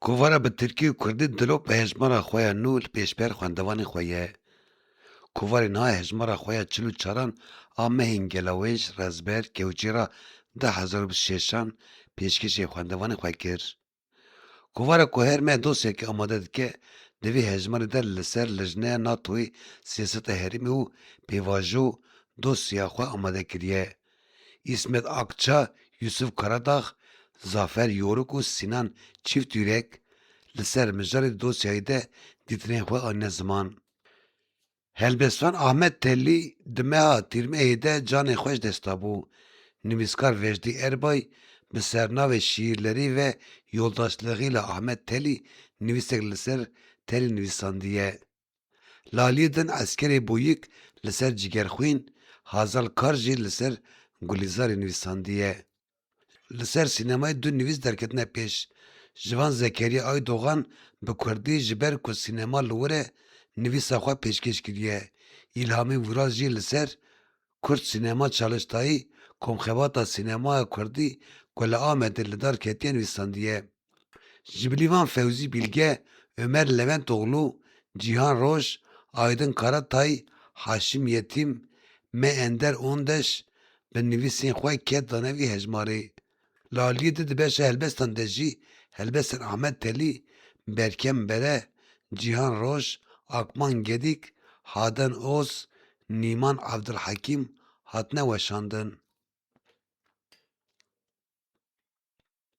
Kovara bi Tirkî û Kurdî dilop bi hejmara xwe ya nû li pêşber xwendevanê xwe ye. Kovarê niha hejmara xwe ya çil û çaran a mehên gelawêj, rezber, kewçera 2026an pêşkêşê xwendevanê xwe kir. Kovara ku her me dosyekê amade dike, divê hejmarê de li ser lijneya NATOyê siyaseta herêmê û pêvajo dosya xwe amade kiriye. İsmet Akça, Yusuf Karadağ, Zafer Yoruk û Sinan Çîftîrek li ser mijarê dosyayê de dîtinên xwe anîne ziman. Helbestvan Ahmet Tellî di meha tîrmehê de canê xwe ji dest dabû. Nivîskar Vejdî Erbay bi sernavê Şîirlerî ve Yoldaşlığıyla Ahmet Tellî nivîsek li ser Tellî nivîsandiye. Lalî din Eskerê Bûyîk li ser Cigerxwîn, Hazal Kar jî li ser Gulîzarê nivîsandiye. Li ser sînemayê du nivîs derketine pêş. Jivan Zekeriya Aydogan bi Kurdî ji ber ku sînema li wir e nivîsa xwe pêşkêş kiriye. İlhamî Viraz jî li ser Kurd Sînema Çalıştayî Komxebata Sînemaya Kurdî ku li Amedê li dar ketiye nivîsandiye. Ji bilîvan Fewzî Bilge, Ömer Leventoğlu, Cîhan Roj, Aydın Karatay, Haşim Yetîm, Me Ender Ondeş bi nivîsên xwe ket dane vî hejmarê. Li aliyê de di beşa helbestan de jî helbestên Ahmet Tellî, Berkem Bere, Cîhan Roj, Akman Gedik, Haden Oz, Nîman Abdulhekîm hatine weşandin.